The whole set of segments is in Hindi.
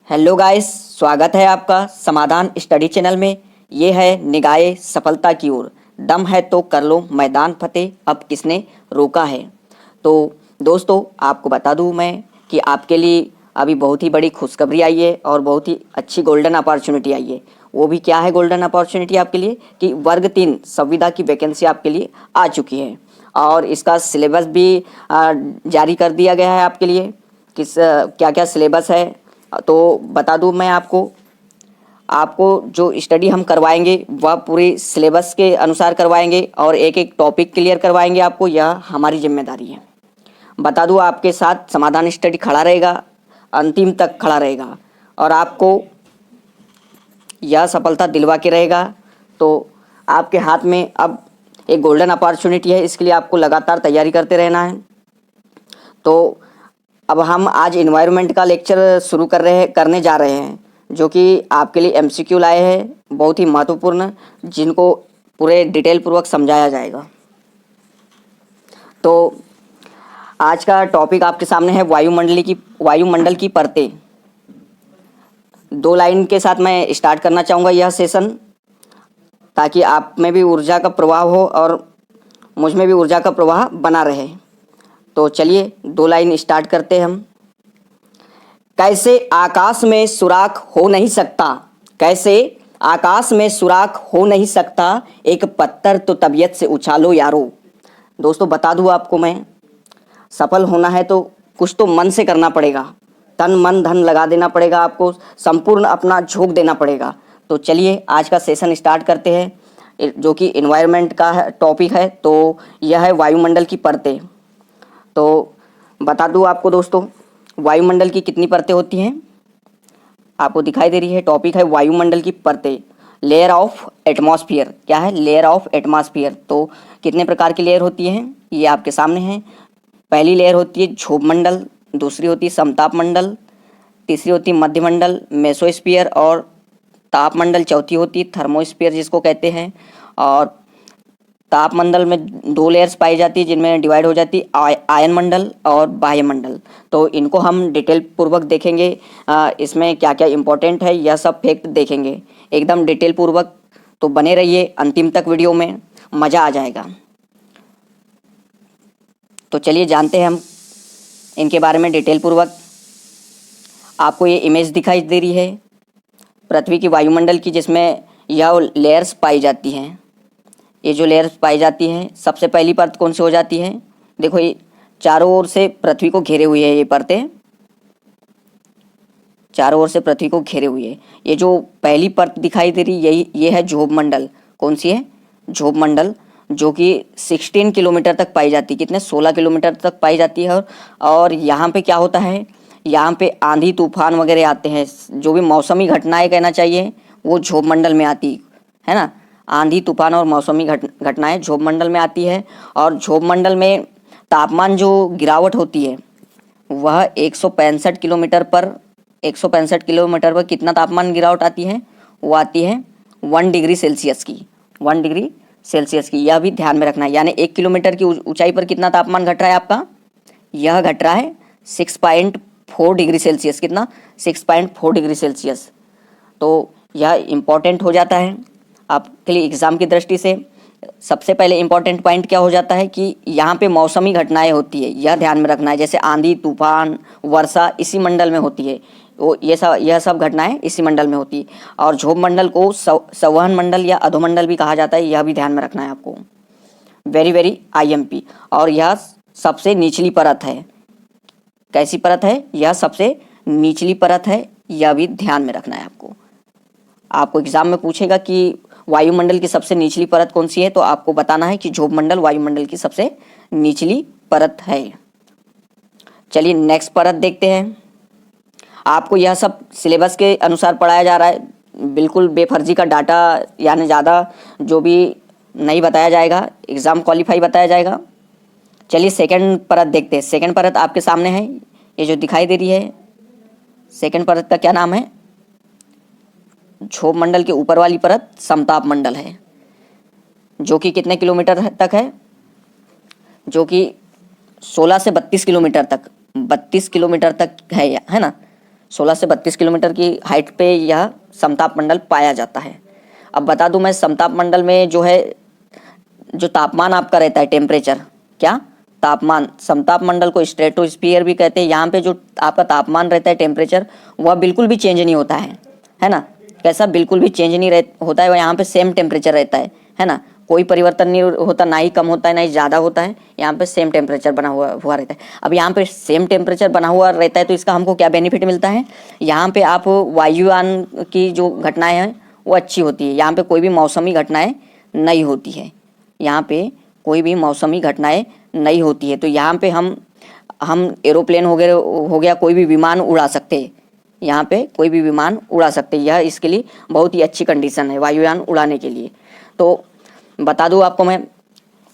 हेलो गाइस, स्वागत है आपका समाधान स्टडी चैनल में। ये है निगाहे सफलता की ओर। दम है तो कर लो मैदान फतेह, अब किसने रोका है। तो दोस्तों, आपको बता दूं मैं कि आपके लिए अभी बहुत ही बड़ी खुशखबरी आई है और बहुत ही अच्छी गोल्डन अपॉर्चुनिटी आई है। वो भी क्या है गोल्डन अपॉर्चुनिटी आपके लिए कि वर्ग 3 संविदा की वैकेंसी आपके लिए आ चुकी है और इसका सिलेबस भी जारी कर दिया गया है आपके लिए। किस क्या क्या सिलेबस है तो बता दूं मैं आपको। आपको जो स्टडी हम करवाएंगे वह पूरी सिलेबस के अनुसार करवाएंगे और एक एक टॉपिक क्लियर करवाएंगे आपको, यह हमारी जिम्मेदारी है। बता दूं, आपके साथ समाधान स्टडी खड़ा रहेगा, अंतिम तक खड़ा रहेगा और आपको यह सफलता दिलवा के रहेगा। तो आपके हाथ में अब एक गोल्डन अपॉर्चुनिटी है, इसके लिए आपको लगातार तैयारी करते रहना है। तो अब हम आज इन्वायरमेंट का लेक्चर शुरू करने जा रहे हैं, जो कि आपके लिए एमसीक्यू लाए हैं, बहुत ही महत्वपूर्ण, जिनको पूरे डिटेल पूर्वक समझाया जाएगा। तो आज का टॉपिक आपके सामने है वायुमंडल की परतें। 2 लाइन के साथ मैं स्टार्ट करना चाहूँगा यह सेशन, ताकि आप में भी ऊर्जा का प्रवाह हो और मुझ में भी ऊर्जा का प्रवाह बना रहे। तो चलिए 2 लाइन स्टार्ट करते हैं हम। कैसे आकाश में सुराख हो नहीं सकता, कैसे आकाश में सुराख हो नहीं सकता, एक पत्थर तो तबीयत से उछालो यारो। दोस्तों, बता दूं आपको मैं, सफल होना है तो कुछ तो मन से करना पड़ेगा, तन मन धन लगा देना पड़ेगा, आपको संपूर्ण अपना झोंक देना पड़ेगा। तो चलिए आज का सेशन स्टार्ट करते हैं, जो कि इन्वायरमेंट का टॉपिक है। तो यह है वायुमंडल की परतें। तो बता दूं आपको दोस्तों, वायुमंडल की कितनी परतें होती हैं। आपको दिखाई दे रही है, टॉपिक है वायुमंडल की परतें, लेयर ऑफ एटमॉस्फेयर। क्या है? Layer of atmosphere. तो कितने प्रकार की लेयर होती हैं ये आपके सामने है। पहली लेयर होती है क्षोभमंडल, दूसरी होती है समतापमंडल, तीसरी होती है मध्यमंडल मेसोस्फीयर और तापमंडल चौथी होती है थर्मोस्फीयर जिसको कहते हैं। और तापमंडल में 2 लेयर्स पाई जाती है, जिनमें डिवाइड हो जाती है आयन मंडल और बाह्य मंडल। तो इनको हम डिटेल पूर्वक देखेंगे, इसमें क्या क्या इंपॉर्टेंट है यह सब फैक्ट देखेंगे एकदम डिटेल पूर्वक। तो बने रहिए अंतिम तक, वीडियो में मज़ा आ जाएगा। तो चलिए जानते हैं हम इनके बारे में डिटेल पूर्वक। आपको ये इमेज दिखाई दे रही है पृथ्वी की वायुमंडल की, जिसमें यह लेयर्स पाई जाती हैं। ये जो लेयर्स पाई जाती हैं, सबसे पहली परत कौन सी हो जाती है? देखो, ये चारों ओर से पृथ्वी को घेरे हुई है, ये परतें चारों ओर से पृथ्वी को घेरे हुई है। ये जो पहली परत दिखाई दे रही ये है ध्रुव मंडल। कौन सी है? ध्रुव मंडल, जो कि 16 किलोमीटर तक पाई जाती है। कितने? 16 किलोमीटर तक पाई जाती है। और यहाँ पे क्या होता है, यहाँ पे आंधी तूफान वगैरह आते हैं, जो भी मौसमी घटनाएं कहना चाहिए वो ध्रुव मंडल में आती है ना। आंधी तूफान और मौसमी घटनाएं ध्रुव मंडल में आती है। और ध्रुव मंडल में तापमान जो गिरावट होती है वह 165 किलोमीटर पर 165 किलोमीटर पर कितना तापमान गिरावट आती है? वो आती है 1 डिग्री सेल्सियस की। 1 डिग्री सेल्सियस की, यह भी ध्यान में रखना है। यानी 1 किलोमीटर की ऊंचाई पर कितना तापमान घट रहा है आपका? यह घट रहा है 6.4 डिग्री सेल्सियस। कितना? 6.4 डिग्री सेल्सियस। तो यह इम्पॉर्टेंट हो जाता है आपके लिए एग्ज़ाम की दृष्टि से। सबसे पहले इम्पॉर्टेंट पॉइंट क्या हो जाता है कि यहाँ पे मौसमी घटनाएं होती है, यह ध्यान में रखना है। जैसे आंधी तूफान वर्षा इसी मंडल में होती है, वो यह सब घटनाएं इसी मंडल में होती है। और ध्रुव मंडल को संवहन मंडल या अधोमंडल भी कहा जाता है, यह भी ध्यान में रखना है आपको। Very very IMP। और यह सबसे निचली परत है। कैसी परत है? यह सबसे निचली परत है, यह भी ध्यान में रखना है आपको। आपको एग्जाम में पूछेगा कि वायुमंडल की सबसे निचली परत कौन सी है, तो आपको बताना है कि ध्रुव मंडल वायुमंडल की सबसे निचली परत है। चलिए नेक्स्ट परत देखते हैं। आपको यह सब सिलेबस के अनुसार पढ़ाया जा रहा है, बिल्कुल बेफर्जी का डाटा यानी ज़्यादा जो भी नहीं बताया जाएगा, एग्ज़ाम क्वालिफाई बताया जाएगा। चलिए सेकंड परत देखते हैं। सेकंड परत आपके सामने है, ये जो दिखाई दे रही है। सेकंड परत का क्या नाम है? ध्रुव मंडल के ऊपर वाली परत समताप मंडल है, जो कि कितने किलोमीटर तक है? जो कि 16 से 32 किलोमीटर तक, 32 किलोमीटर तक है ना। 16 से 32 किलोमीटर की हाइट पे यह समताप मंडल पाया जाता है। अब बता दूं मैं, समताप मंडल में जो है, जो तापमान आपका रहता है, टेम्परेचर, क्या तापमान, समताप मंडल को स्ट्रेटोस्फीयर भी कहते हैं। यहाँ पे जो आपका तापमान रहता है, टेम्परेचर, वह बिल्कुल भी चेंज नहीं होता है ना। कैसा, बिल्कुल भी चेंज नहीं होता है, वह यहाँ पे सेम टेम्परेचर रहता है ना। कोई परिवर्तन नहीं होता, ना ही कम होता है ना ही ज़्यादा होता है, यहाँ पे सेम टेम्परेचर बना हुआ रहता है। अब यहाँ पे सेम टेम्परेचर बना हुआ रहता है तो इसका हमको क्या बेनिफिट मिलता है, यहाँ पे आप वायुयान की जो घटनाएं हैं वो अच्छी होती है। यहाँ पे कोई भी मौसमी घटनाएं नहीं होती है, यहाँ पे कोई भी मौसमी घटनाएं नहीं होती है। तो यहाँ पे हम एरोप्लेन हो गया, कोई भी विमान उड़ा सकते हैं, यहाँ पे कोई भी विमान उड़ा सकते हैं। यह इसके लिए बहुत ही अच्छी कंडीशन है वायुयान उड़ाने के लिए। तो बता दूं आपको मैं,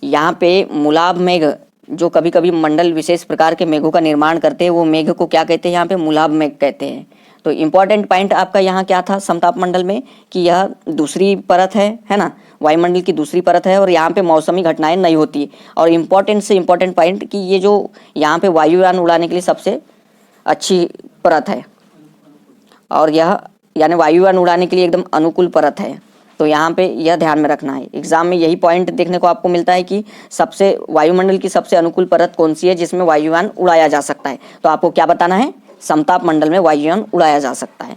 यहाँ पे मुलाब मेघ, जो कभी कभी मंडल विशेष प्रकार के मेघों का निर्माण करते हैं, वो मेघ को क्या कहते हैं, यहाँ पे मुलाब मेघ कहते हैं। तो इम्पॉर्टेंट पॉइंट आपका यहाँ क्या था समताप मंडल में, कि यह दूसरी परत है ना, वायुमंडल की दूसरी परत है, और यहाँ पे मौसमी घटनाएं नहीं होती। और इम्पॉर्टेंट से इम्पॉर्टेंट पॉइंट कि ये जो यहाँ पे वायुयान उड़ाने के लिए सबसे अच्छी परत है, और यह यानी वायुयान उड़ाने के लिए एकदम अनुकूल परत है। तो यहाँ पे यह ध्यान में रखना है, एग्जाम में यही पॉइंट देखने को आपको मिलता है कि सबसे वायुमंडल की सबसे अनुकूल परत कौन सी है जिसमें वायुयान उड़ाया जा सकता है। तो आपको क्या बताना है, समताप मंडल में वायुयान उड़ाया जा सकता है।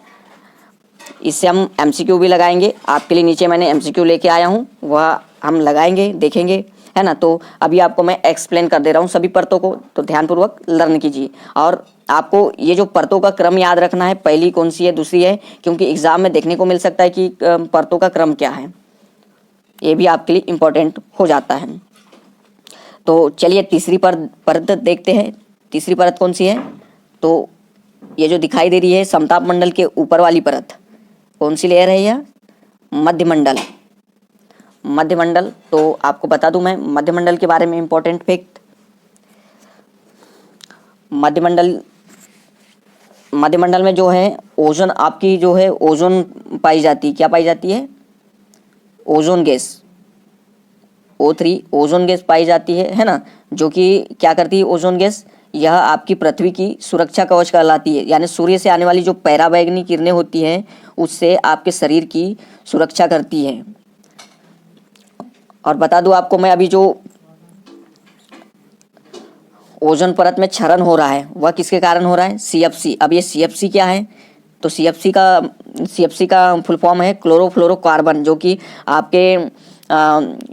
इससे हम एमसीक्यू भी लगाएंगे, आपके लिए नीचे मैंने एमसीक्यू लेके आया हूँ, वह हम लगाएंगे, देखेंगे, है ना। तो अभी आपको मैं एक्सप्लेन कर दे रहा हूँ सभी परतों को, तो ध्यानपूर्वक लर्न कीजिए। और आपको ये जो परतों का क्रम याद रखना है, पहली कौन सी है, दूसरी है, क्योंकि एग्जाम में देखने को मिल सकता है कि परतों का क्रम क्या है, ये भी आपके लिए इम्पोर्टेंट हो जाता है। तो चलिए तीसरी परत देखते हैं। तीसरी परत कौन सी है, तो ये जो दिखाई दे रही है समताप मंडल के ऊपर वाली परत, कौन सी लेयर है यह, मध्यमंडल। मध्यमंडल, तो आपको बता दूं मैं मध्यमंडल के बारे में इम्पोर्टेंट फैक्ट। मध्यमंडल में जो है ओजोन, आपकी जो है ओजोन पाई जाती है, क्या पाई जाती है, ozone gas, O3 ozone gas पाई जाती है ना। जो कि क्या करती है ओजोन गैस, यह आपकी पृथ्वी की सुरक्षा कवच कहलाती है, यानी सूर्य से आने वाली जो पराबैंगनी किरणें होती हैं उससे आपके शरीर की सुरक्षा करती है। और बता दूं आपको मैं, अभी जो ओजोन परत में क्षरण हो रहा है वह किसके कारण हो रहा है, CFC। अब ये CFC क्या है, तो CFC का फुल फॉर्म है क्लोरोफ्लोरोकार्बन, जो कि आपके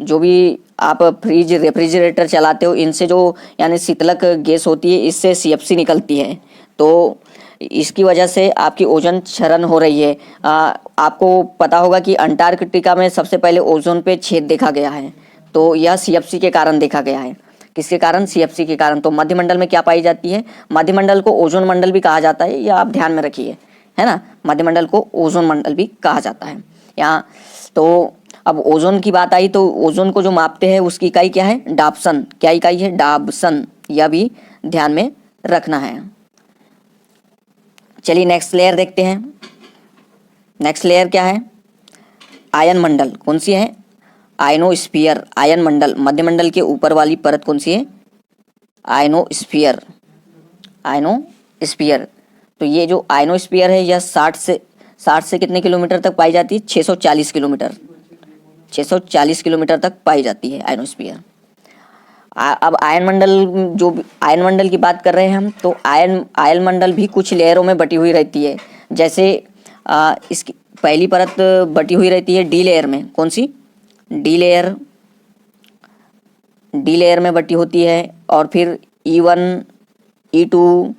जो भी आप फ्रिज रेफ्रिजरेटर चलाते हो, इनसे जो यानी शीतलक गैस होती है, इससे CFC निकलती है। तो इसकी वजह से आपकी ओजोन क्षरण हो रही है। आपको पता होगा कि अंटार्कटिका में सबसे पहले ओजोन पे छेद देखा गया है, तो यह CFC के कारण देखा गया है। किसके कारण, CFC के कारण। तो मध्यमंडल में क्या पाई जाती है, मध्यमंडल को ओजोन मंडल भी कहा जाता है, यह आप ध्यान में रखिए, है ना। मध्यमंडल को ओजोन मंडल भी कहा जाता है यहाँ। तो अब ओजोन की बात आई, तो ओजोन को जो मापते हैं उसकी इकाई क्या है, डाप्सन। क्या इकाई है, डाप्सन, यह भी ध्यान में रखना है। चलिए नेक्स्ट लेयर देखते हैं। नेक्स्ट लेयर क्या है, आयन मंडल। कौन सी है, आयनोस्फीयर, आयन मंडल। मध्यमंडल के ऊपर वाली परत कौन सी है, आयनोस्फीयर, आयनोस्फीयर। तो ये जो आयनोस्फीयर है यह 60 से कितने किलोमीटर तक पाई जाती है, 640 किलोमीटर, 640 किलोमीटर तक पाई जाती है आयनोस्फीयर। अब आयन मंडल की बात कर रहे हैं हम, तो आयन मंडल भी कुछ लेयरों में बटी हुई रहती है। जैसे इसकी पहली परत बटी हुई रहती है डी लेयर में, कौन सी, डी लेयर में बटी होती है। और फिर E1 E2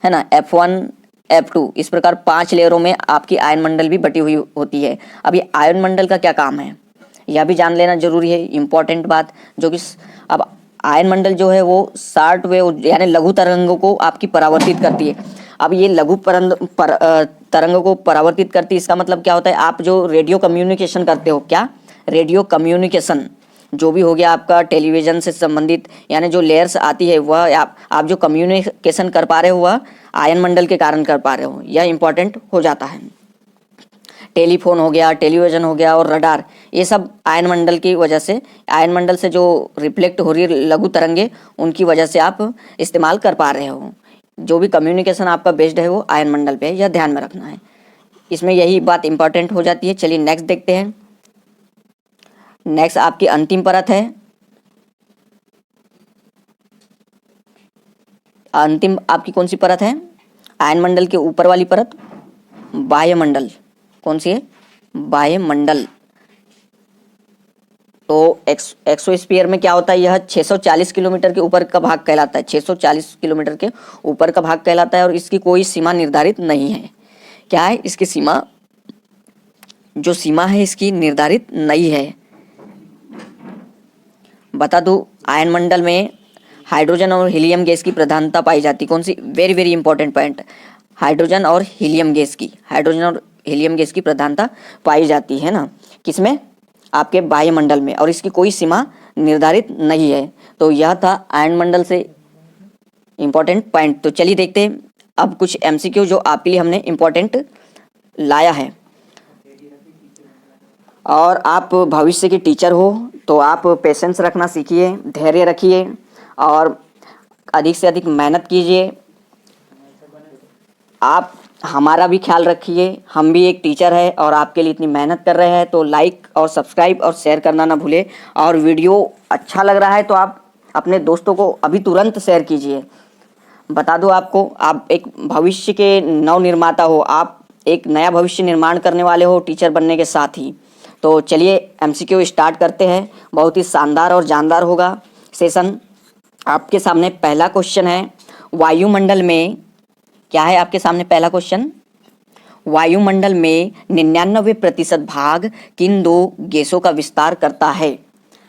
है ना, F1 F2, इस प्रकार 5 लेयरों में आपकी आयन मंडल भी बटी हुई होती है। अब ये आयन मंडल का क्या काम है, यह भी जान लेना जरूरी है, इंपॉर्टेंट बात। जो कि अब आयन मंडल जो है वो शॉर्ट वेव यानी लघु तरंगों को आपकी परावर्तित करती है। अब ये लघु तरंगों को परावर्तित करती है, इसका मतलब क्या होता है, आप जो रेडियो कम्युनिकेशन करते हो, क्या रेडियो कम्युनिकेशन जो भी हो गया आपका टेलीविज़न से संबंधित, यानी जो लेयर्स आती है वह आप जो कम्युनिकेशन कर पा रहे हो वह आयन मंडल के कारण कर पा रहे हो, यह इंपॉर्टेंट हो जाता है। टेलीफोन हो गया, टेलीविज़न हो गया और रडार, ये सब आयन मंडल की वजह से, आयन मंडल से जो रिफ्लेक्ट हो रही है लघु तरंगे, उनकी वजह से आप इस्तेमाल कर पा रहे हो। जो भी कम्युनिकेशन आपका बेस्ड है वो आयन मंडल पे है, यह ध्यान में रखना है, इसमें यही बात इंपॉर्टेंट हो जाती है। चलिए नेक्स्ट देखते हैं। नेक्स्ट आपकी अंतिम परत है, अंतिम आपकी कौन सी परत है? आयन मंडल के ऊपर वाली परत, वायुमंडल। कौन सी है? वायुमंडल। तो एक्सोस्फीयर में क्या होता है? यह 640 किलोमीटर के ऊपर का भाग कहलाता है, 640 किलोमीटर के ऊपर का भाग कहलाता है, और इसकी कोई सीमा निर्धारित नहीं है। क्या है इसकी सीमा? जो सीमा है इसकी निर्धारित नहीं है। बता दूं, आयन मंडल में हाइड्रोजन और हीलियम गैस की प्रधानता पाई जाती। कौन सी? Very very important point, hydrogen और हीलियम गैस की, हाइड्रोजन और हीलियम गैस की प्रधानता पाई जाती है ना, किसमें? आपके वायुमंडल में, और इसकी कोई सीमा निर्धारित नहीं है। तो यह था आयन मंडल से इंपॉर्टेंट पॉइंट। तो चलिए देखते हैं अब कुछ एमसीक्यू जो आपके लिए हमने इंपॉर्टेंट लाया है। और आप भविष्य के टीचर हो तो आप पेशेंस रखना सीखिए, धैर्य रखिए और अधिक से अधिक मेहनत कीजिए। आप हमारा भी ख्याल रखिए, हम भी एक टीचर है और आपके लिए इतनी मेहनत कर रहे हैं, तो लाइक और सब्सक्राइब और शेयर करना ना भूले। और वीडियो अच्छा लग रहा है तो आप अपने दोस्तों को अभी तुरंत शेयर कीजिए। बता दो आपको, आप एक भविष्य के नव निर्माता हो, आप एक नया भविष्य निर्माण करने वाले हो टीचर बनने के साथ ही। तो चलिए एमसीक्यू स्टार्ट करते हैं, बहुत ही शानदार और जानदार होगा सेशन। आपके सामने पहला क्वेश्चन है, वायुमंडल में क्या है? आपके सामने पहला क्वेश्चन, वायुमंडल में 99% भाग किन दो गैसों का विस्तार करता है?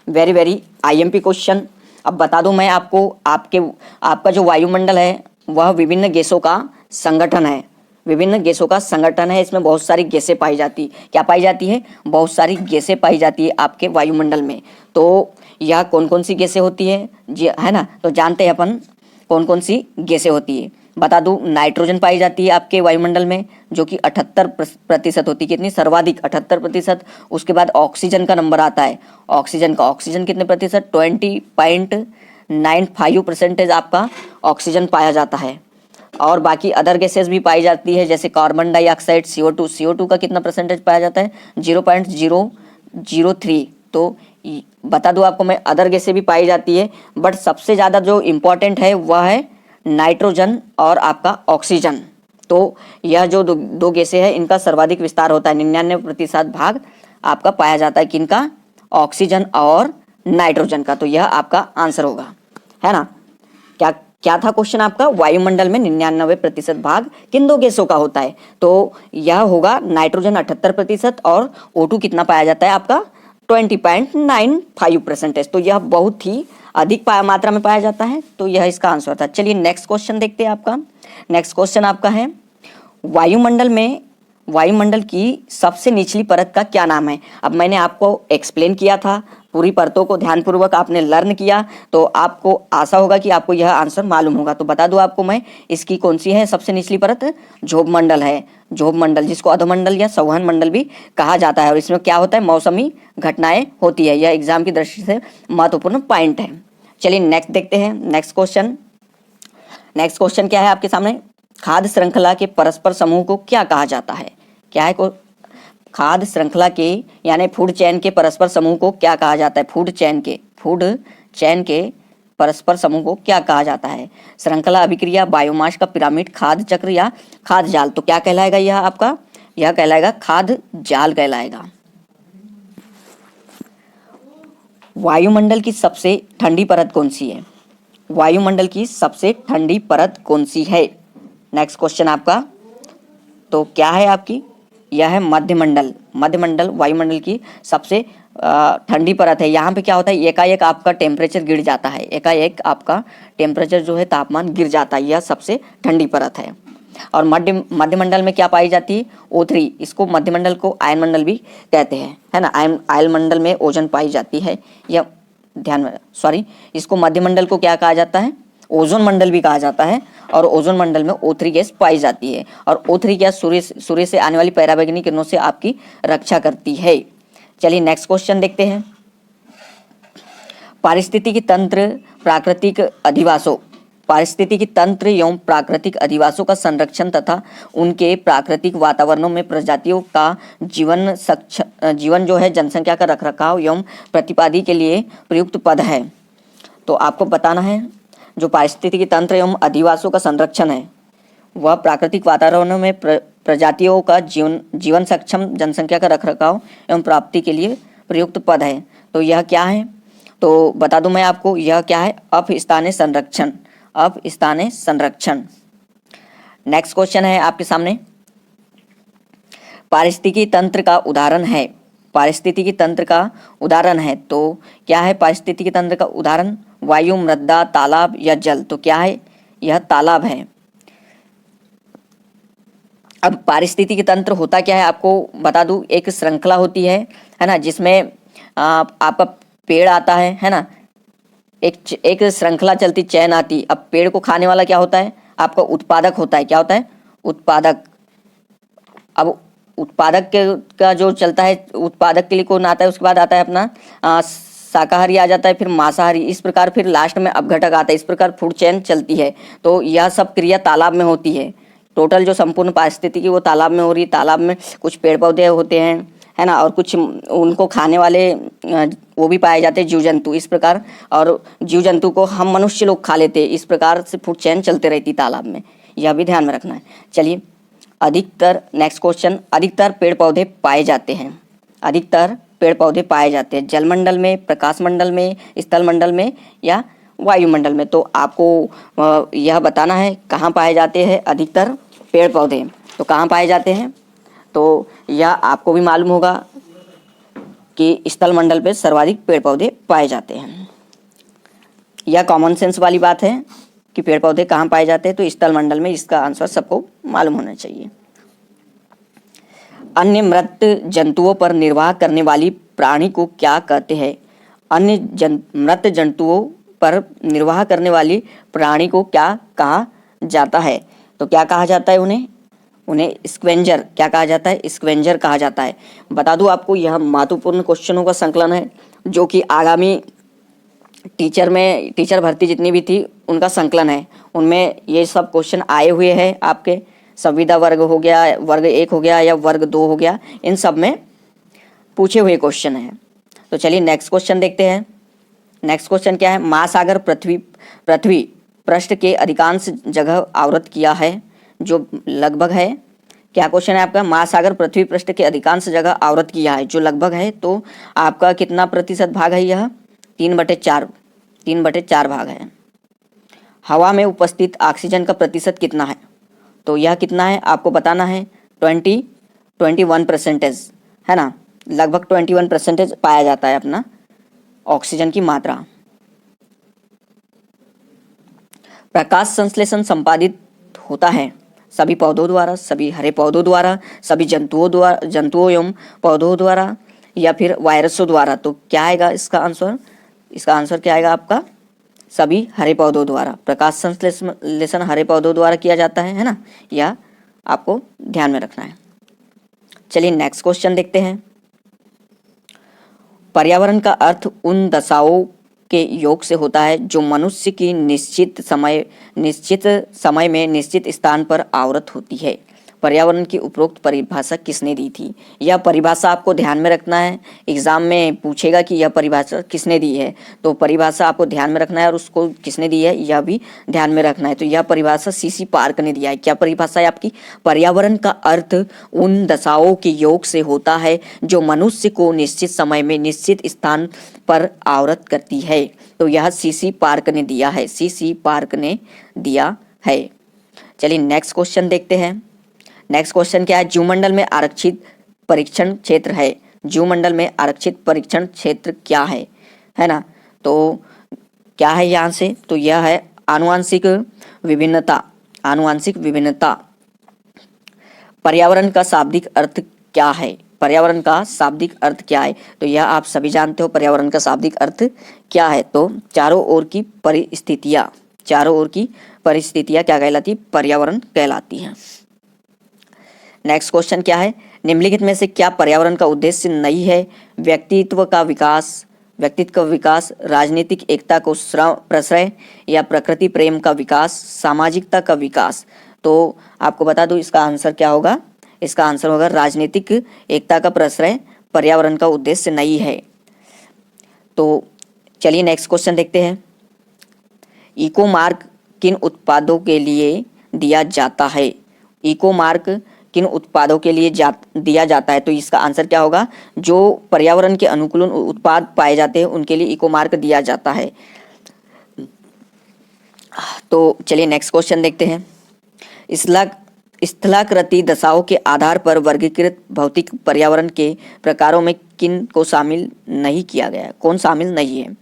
Very very IMP question. अब बता दूं मैं आपको, आपका जो वायुमंडल है वह विभिन्न गैसों का संगठन है, विभिन्न गैसों का संगठन है। इसमें बहुत सारी गैसें पाई जाती, क्या पाई जाती है? बहुत सारी गैसें पाई जाती है आपके वायुमंडल में। तो यह कौन कौन सी गैसें होती है जी, है ना? तो जानते हैं अपन कौन कौन सी गैसें होती है। बता दूं, नाइट्रोजन पाई जाती है आपके वायुमंडल में जो कि 78% होती है। कितनी? सर्वाधिक 78%। उसके बाद ऑक्सीजन का नंबर आता है, ऑक्सीजन का, ऑक्सीजन कितने प्रतिशत? 20.95% आपका ऑक्सीजन पाया जाता है। और बाकी अदर गैसेस भी पाई जाती है, जैसे कार्बन डाइऑक्साइड, CO2 का कितना परसेंटेज पाया जाता है? 0.003। तो बता दूं आपको मैं, अदर गैसें भी पाई जाती है, बट सबसे ज़्यादा जो इम्पोर्टेंट है वह है नाइट्रोजन और आपका ऑक्सीजन। तो यह जो दो गैसें हैं इनका सर्वाधिक विस्तार होता है, 99% भाग आपका पाया जाता है किनका? ऑक्सीजन और नाइट्रोजन का। तो यह आपका आंसर होगा, है ना? क्या क्या था क्वेश्चन आपका? वायुमंडल में 99% भाग किन दो गैसों का होता है? तो यह होगा नाइट्रोजन 78% और O2 कितना पाया जाता है आपका? 20.95%। तो यह बहुत ही अधिक मात्रा में पाया जाता है, तो यह इसका आंसर था। चलिए नेक्स्ट क्वेश्चन देखते हैं आपका। नेक्स्ट क्वेश्चन आपका है, वायुमंडल की सबसे निचली परत का क्या नाम है? अब मैंने आपको एक्सप्लेन किया था, पूरी परतों को ध्यानपूर्वक आपने लर्न किया, तो आपको आशा होगा कि आपको यह आंसर मालूम होगा। तो बता दूं आपको मैं, इसकी कौन सी है सबसे निचली परत? ध्रुव मंडल है, ध्रुव मंडल, जिसको अधोमंडल या संवहन मंडल भी कहा जाता है। और इसमें क्या होता है? मौसमी घटनाएं होती है। यह एग्जाम की दृष्टि से महत्वपूर्ण पॉइंट है। चलिए नेक्स्ट देखते हैं, नेक्स्ट क्वेश्चन। नेक्स्ट क्वेश्चन क्या है आपके सामने? खाद्य श्रृंखला के परस्पर समूह को क्या कहा जाता है? क्या है? खाद्य श्रृंखला के यानी फूड चेन के परस्पर समूह को क्या कहा जाता है? फूड चेन के परस्पर समूह को क्या कहा जाता है? श्रृंखला, अभिक्रिया, बायोमास का पिरामिड, खाद्य चक्र या खाद्य जाल। तो क्या कहलाएगा यह आपका? यह कहलाएगा खाद्य जाल कहलाएगा। वायुमंडल की सबसे ठंडी परत कौन सी है? वायुमंडल की सबसे ठंडी परत कौन सी है? नेक्स्ट क्वेश्चन आपका, तो क्या है आपकी? यह है मध्यमंडल। मध्यमंडल वायुमंडल की सबसे ठंडी परत है। यहाँ पे क्या होता है? एकाएक आपका टेम्परेचर गिर जाता है, एकाएक आपका टेम्परेचर जो है, तापमान गिर जाता है। यह सबसे ठंडी परत है। और मध्यमंडल में क्या पाई जाती है? O3। इसको मध्यमंडल को आयन मंडल भी कहते हैं, है ना? आयन मंडल में ओजोन पाई जाती है, यह ध्यान में, सॉरी, इसको मध्यमंडल को क्या कहा जाता है? ओजोन मंडल भी कहा जाता है। और ओजोन मंडल में O3 गैस पाई जाती है। और O3 गैस सूर्य से आने वाली पराबैंगनी किरणों से आपकी रक्षा करती है। चलिए नेक्स्ट क्वेश्चन देखते हैं। पारिस्थितिकी तंत्र प्राकृतिक अधिवासों पारिस्थितिकी तंत्र एवं प्राकृतिक अधिवासों का संरक्षण तथा उनके प्राकृतिक वातावरणों में प्रजातियों का जीवन जो है जनसंख्या का रखरखाव एवं प्रतिपादी के लिए प्रयुक्त पद है। तो आपको बताना है जो पारिस्थितिकी तंत्र एवं अधिवासों का संरक्षण है वह प्राकृतिक वातावरणों में प्रजातियों का जीवन सक्षम जनसंख्या का रखरखाव एवं प्राप्ति के लिए प्रयुक्त पद है। तो यह क्या है, तो बता दूं मैं आपको, यह क्या है, अपस्थानीय संरक्षण। अपस्थानीय संरक्षण। नेक्स्ट क्वेश्चन है आपके सामने, पारिस्थितिकी तंत्र का उदाहरण है। पारिस्थितिकी तंत्र का उदाहरण है तो क्या है पारिस्थितिकी तंत्र का उदाहरण? वायु, मृदा, तालाब या जल। तो क्या है, यह तालाब है। अब पारिस्थितिकी तंत्र होता क्या है आपको बता दूं, एक श्रृंखला होती है ना, जिसमें आपका पेड़ आता है ना, एक श्रृंखला चलती, चैन आती। अब पेड़ को खाने वाला क्या होता है, आपका उत्पादक होता है। क्या होता है, उत्पादक। अब उत्पादक का जो चलता है, उत्पादक के लिए कौन आता है, उसके बाद आता है अपना शाकाहारी आ जाता है, फिर मांसाहारी, इस प्रकार फिर लास्ट में अपघटक आता है। इस प्रकार फूड चेन चलती है। तो यह सब क्रिया तालाब में होती है। टोटल जो संपूर्ण पारिस्थितिकी वो तालाब में हो रही है। तालाब में कुछ पेड़ पौधे होते हैं, है ना, और कुछ उनको खाने वाले वो भी पाए जाते हैं, जीव जंतु। इस प्रकार, और जीव जंतु को हम मनुष्य लोग खा लेते हैं। इस प्रकार से फूड चेन चलते रहती तालाब में, यह भी ध्यान में रखना है। चलिए अधिकतर, नेक्स्ट क्वेश्चन, अधिकतर पेड़ पौधे पाए जाते हैं। अधिकतर पेड़ पौधे पाए जाते हैं जलमंडल में, प्रकाश मंडल में, स्थल मंडल में या वायुमंडल में। तो आपको यह बताना है कहाँ पाए जाते हैं अधिकतर पेड़ पौधे। तो कहाँ पाए जाते हैं, तो यह आपको भी मालूम होगा कि स्थल मंडल पे सर्वाधिक पेड़ पौधे पाए जाते हैं। यह कॉमन सेंस वाली बात है कि पेड़ पौधे कहाँ पाए जाते हैं, तो स्थल मंडल में। इसका आंसर सबको मालूम होना चाहिए। अन्य मृत जंतुओं पर निर्वाह करने वाली प्राणी को क्या कहते हैं? अन्य मृत जंतुओं पर निर्वाह करने वाली प्राणी को क्या कहा जाता है? तो क्या कहा जाता है उन्हें स्क्वेंजर। क्या कहा जाता है? स्क्वेंजर कहा जाता है। बता दूं आपको, यह महत्वपूर्ण क्वेश्चनों का संकलन है जो कि आगामी टीचर भर्ती जितनी भी थी उनका संकलन है। उनमें ये सब क्वेश्चन आए हुए हैं। आपके संविदा वर्ग हो गया, वर्ग 1 हो गया या वर्ग 2 हो गया, इन सब में पूछे हुए क्वेश्चन हैं। तो चलिए नेक्स्ट क्वेश्चन देखते हैं। नेक्स्ट क्वेश्चन क्या है? महासागर पृथ्वी पृष्ठ के अधिकांश जगह आवृत किया है, जो लगभग है। क्या क्वेश्चन है आपका? महासागर पृथ्वी पृष्ठ के अधिकांश जगह आवृत किया है, जो लगभग है। तो आपका कितना प्रतिशत भाग है? यह 3/4 भाग है। हवा में उपस्थित ऑक्सीजन का प्रतिशत कितना है? तो यह कितना है आपको बताना है। 21% है ना, लगभग 21% पाया जाता है अपना ऑक्सीजन की मात्रा। प्रकाश संश्लेषण संपादित होता है सभी पौधों द्वारा, सभी हरे पौधों द्वारा, सभी जंतुओं एवं पौधों द्वारा, या फिर वायरसों द्वारा। तो क्या आएगा इसका आंसर? इसका आंसर क्या आएगा आपका? सभी हरे पौधों द्वारा। प्रकाश संश्लेषण हरे पौधों द्वारा किया जाता है ना, यह आपको ध्यान में रखना है। चलिए नेक्स्ट क्वेश्चन देखते हैं। पर्यावरण का अर्थ उन दशाओं के योग से होता है जो मनुष्य की निश्चित समय में निश्चित स्थान पर आवृत होती है। पर्यावरण की उपरोक्त परिभाषा किसने दी थी? यह परिभाषा आपको ध्यान में रखना है। एग्जाम में पूछेगा कि यह परिभाषा किसने दी है, तो परिभाषा आपको ध्यान में रखना है, और उसको किसने दी है यह भी ध्यान में रखना है। तो यह परिभाषा सीसी पार्क ने दिया है। क्या परिभाषा है आपकी? पर्यावरण का अर्थ उन दशाओं के योग से होता है जो मनुष्य को निश्चित समय में निश्चित स्थान पर आवृत करती है। तो यह सीसी पार्क ने दिया है। सीसी पार्क ने दिया है। चलिए नेक्स्ट क्वेश्चन देखते हैं। नेक्स्ट क्वेश्चन क्या है? जीवमंडल में आरक्षित परीक्षण क्षेत्र है। जीवमंडल में आरक्षित परीक्षण क्षेत्र क्या है ना? तो क्या है यहाँ से? तो यह है आनुवांशिक विभिन्नता। आनुवांशिक विभिन्नता। पर्यावरण का शाब्दिक अर्थ क्या है? पर्यावरण का शाब्दिक अर्थ क्या है? तो यह आप सभी जानते हो पर्यावरण का शाब्दिक अर्थ क्या है। तो चारों ओर की परिस्थितियां। चारों ओर की परिस्थितियां क्या कहलाती? पर्यावरण कहलाती हैं। नेक्स्ट क्वेश्चन क्या है? निम्नलिखित में से क्या पर्यावरण का उद्देश्य नहीं है? व्यक्तित्व का विकास, व्यक्तित्व का विकास, राजनीतिक एकता को प्रश्रय या प्रकृति प्रेम का विकास, सामाजिकता का विकास। तो आपको बता दूं इसका आंसर क्या होगा, इसका आंसर होगा राजनीतिक एकता का प्रश्रय पर्यावरण का उद्देश्य नहीं है। तो चलिए नेक्स्ट क्वेश्चन देखते हैं। इको मार्क किन उत्पादों के लिए दिया जाता है? इको मार्क किन उत्पादों के लिए दिया जाता है? तो इसका आंसर क्या होगा, जो पर्यावरण के अनुकूल उत्पाद पाए जाते हैं उनके लिए इको मार्क दिया जाता है। तो चलिए नेक्स्ट क्वेश्चन देखते हैं। स्थलाकृति दशाओं के आधार पर वर्गीकृत भौतिक पर्यावरण के प्रकारों में किन को शामिल नहीं किया गया? कौन शामिल नहीं है?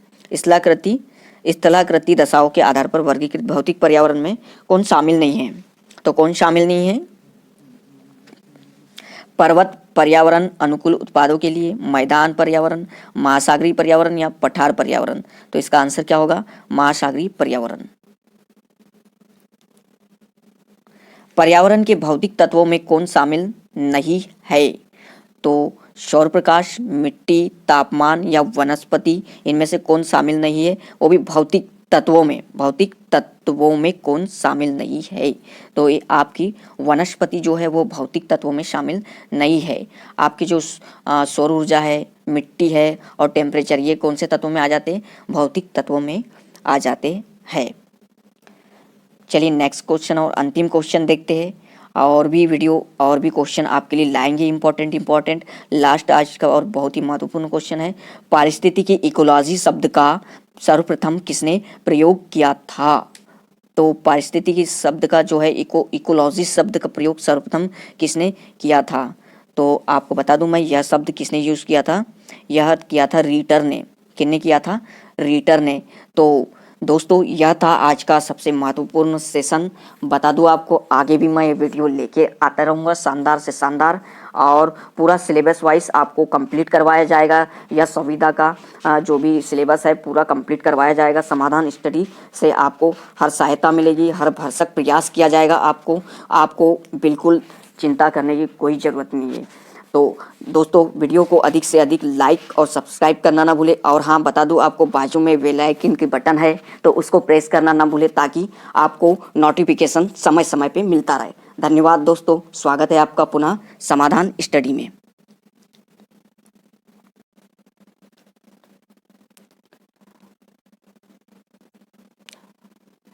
स्थलाकृति दशाओं के आधार पर वर्गीकृत भौतिक पर्यावरण में कौन शामिल नहीं है? तो कौन शामिल नहीं है? पर्वत पर्यावरण अनुकूल उत्पादों के लिए, मैदान पर्यावरण, महासागरीय पर्यावरण या पठार पर्यावरण। तो इसका आंसर क्या होगा, महासागरीय पर्यावरण। पर्यावरण के भौतिक तत्वों में कौन शामिल नहीं है? तो सौर प्रकाश, मिट्टी, तापमान या वनस्पति, इनमें से कौन शामिल नहीं है? वो भी भौतिक तत्वों में कौन शामिल नहीं है? तो ये आपकी वनस्पति जो है वो भौतिक तत्वों में शामिल नहीं है। आपकी जो सौर ऊर्जा है, मिट्टी है और टेम्परेचर, ये कौन से तत्वों में आ जाते हैं? भौतिक तत्वों में आ जाते हैं। चलिए नेक्स्ट क्वेश्चन और अंतिम क्वेश्चन देखते हैं। और भी क्वेश्चन आपके लिए लाएंगे इम्पोर्टेंट। लास्ट आज का और बहुत ही महत्वपूर्ण क्वेश्चन है। पारिस्थितिकी इकोलॉजी शब्द का सर्वप्रथम किसने प्रयोग किया था? तो पारिस्थितिकी शब्द का जो है इकोलॉजी शब्द का प्रयोग सर्वप्रथम किसने किया था? तो आपको बता दूं मैं, यह शब्द किसने यूज किया था? यह किया था रीटर ने। किसने किया था? रीटर ने। तो दोस्तों यह था आज का सबसे महत्वपूर्ण सेशन। बता दूं आपको, आगे भी मैं ये वीडियो लेके आता रहूँगा शानदार से शानदार, और पूरा सिलेबस वाइज आपको कंप्लीट करवाया जाएगा। यह संविदा का जो भी सिलेबस है पूरा कंप्लीट करवाया जाएगा। समाधान स्टडी से आपको हर सहायता मिलेगी, हर भरसक प्रयास किया जाएगा। आपको बिल्कुल चिंता करने की कोई ज़रूरत नहीं है। तो दोस्तों वीडियो को अधिक से अधिक लाइक और सब्सक्राइब करना ना भूले। और हाँ, बता दूं आपको, बाजू में बेल आइकन की बटन है तो उसको प्रेस करना ना भूले, ताकि आपको नोटिफिकेशन समय समय पे मिलता रहे। धन्यवाद दोस्तों, स्वागत है आपका पुनः समाधान स्टडी में।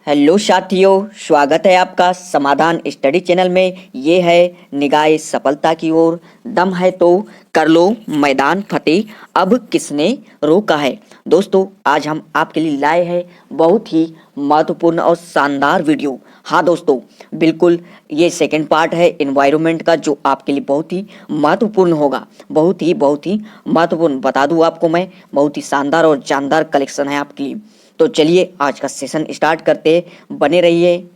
हेलो साथियों, स्वागत है आपका समाधान स्टडी चैनल में। ये है निगाह सफलता की ओर। दम है तो कर लो मैदान फतेह, अब किसने रोका है। दोस्तों आज हम आपके लिए लाए हैं बहुत ही महत्वपूर्ण और शानदार वीडियो। हाँ दोस्तों, बिल्कुल ये सेकंड पार्ट है एनवायरनमेंट का, जो आपके लिए बहुत ही महत्वपूर्ण होगा। बहुत ही महत्वपूर्ण। बता दूं आपको मैं, बहुत ही शानदार और जानदार कलेक्शन है आपके लिए। तो चलिए आज का सेशन स्टार्ट करते हैं। बने रहिए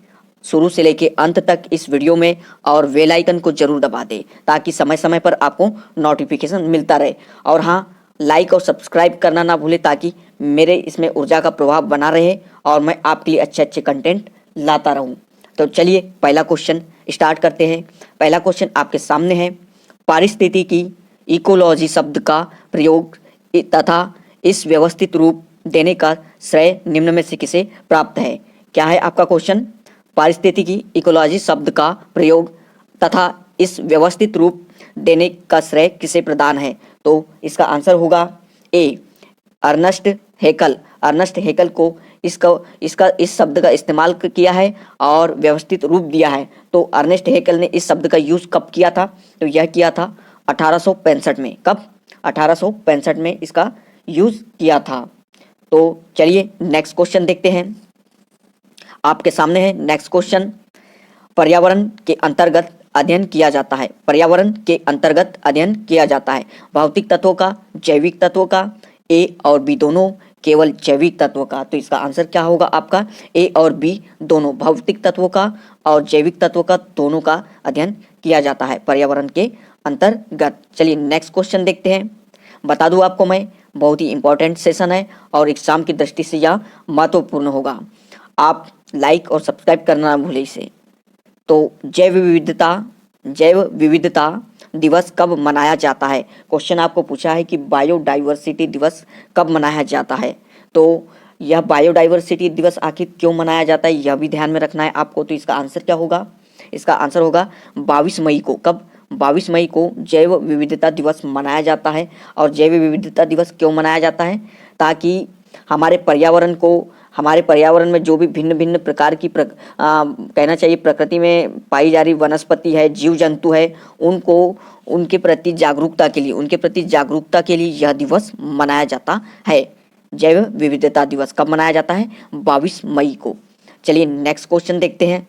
शुरू से लेके अंत तक इस वीडियो में, और बेल आइकन को जरूर दबा दें ताकि समय समय पर आपको नोटिफिकेशन मिलता रहे। और हाँ, लाइक और सब्सक्राइब करना ना भूलें, ताकि मेरे इसमें ऊर्जा का प्रभाव बना रहे और मैं आपके लिए अच्छे अच्छे कंटेंट लाता रहूं। तो चलिए पहला क्वेश्चन स्टार्ट करते हैं। पहला क्वेश्चन आपके सामने है। पारिस्थितिकी इकोलॉजी शब्द का प्रयोग तथा इस व्यवस्थित रूप देने का श्रेय निम्न में से किसे प्राप्त है? क्या है आपका क्वेश्चन? पारिस्थितिकी इकोलॉजी शब्द का प्रयोग तथा इस व्यवस्थित रूप देने का श्रेय किसे प्रदान है? तो इसका आंसर होगा ए, अर्नस्ट हेकल। अर्नस्ट हेकल को इस शब्द का इस्तेमाल किया है और व्यवस्थित रूप दिया है। तो अर्नेस्ट हेकल ने इस शब्द का यूज कब किया था? तो यह किया था 1865 में। कब? 1865 में इसका यूज किया था। तो चलिए नेक्स्ट क्वेश्चन देखते हैं। आपके सामने है नेक्स्ट क्वेश्चन। पर्यावरण के अंतर्गत अध्ययन किया जाता है। पर्यावरण के अंतर्गत अध्ययन किया जाता है भौतिक तत्वों का, जैविक तत्वों का, ए और बी दोनों, केवल जैविक तत्वों का। तो इसका आंसर क्या होगा आपका? ए और बी दोनों, भौतिक तत्वों का और जैविक तत्वों का, दोनों का अध्ययन किया जाता है पर्यावरण के अंतर्गत। चलिए नेक्स्ट क्वेश्चन देखते हैं। बता दूं आपको मैं, बहुत ही इंपॉर्टेंट सेशन है और एग्जाम की दृष्टि से यह महत्वपूर्ण होगा। आप लाइक और सब्सक्राइब करना ना भूलें इसे। तो जैव विविधता जैव विविधता दिवस कब मनाया जाता है? क्वेश्चन आपको पूछा है कि बायोडाइवर्सिटी दिवस कब मनाया जाता है। तो यह बायोडाइवर्सिटी दिवस आखिर क्यों मनाया जाता है, यह भी ध्यान में रखना है आपको। तो इसका आंसर क्या होगा? इसका आंसर होगा 22 मई को। कब? 22 मई को जैव विविधता दिवस मनाया जाता है। और जैव विविधता दिवस क्यों मनाया जाता है? ताकि हमारे पर्यावरण में जो भी भिन्न भिन्न प्रकार की कहना चाहिए प्रकृति में पाई जा रही वनस्पति है, जीव जंतु है, उनके प्रति जागरूकता के लिए यह दिवस मनाया जाता है। जैव विविधता दिवस कब मनाया जाता है? 22 मई को। चलिए नेक्स्ट क्वेश्चन देखते हैं।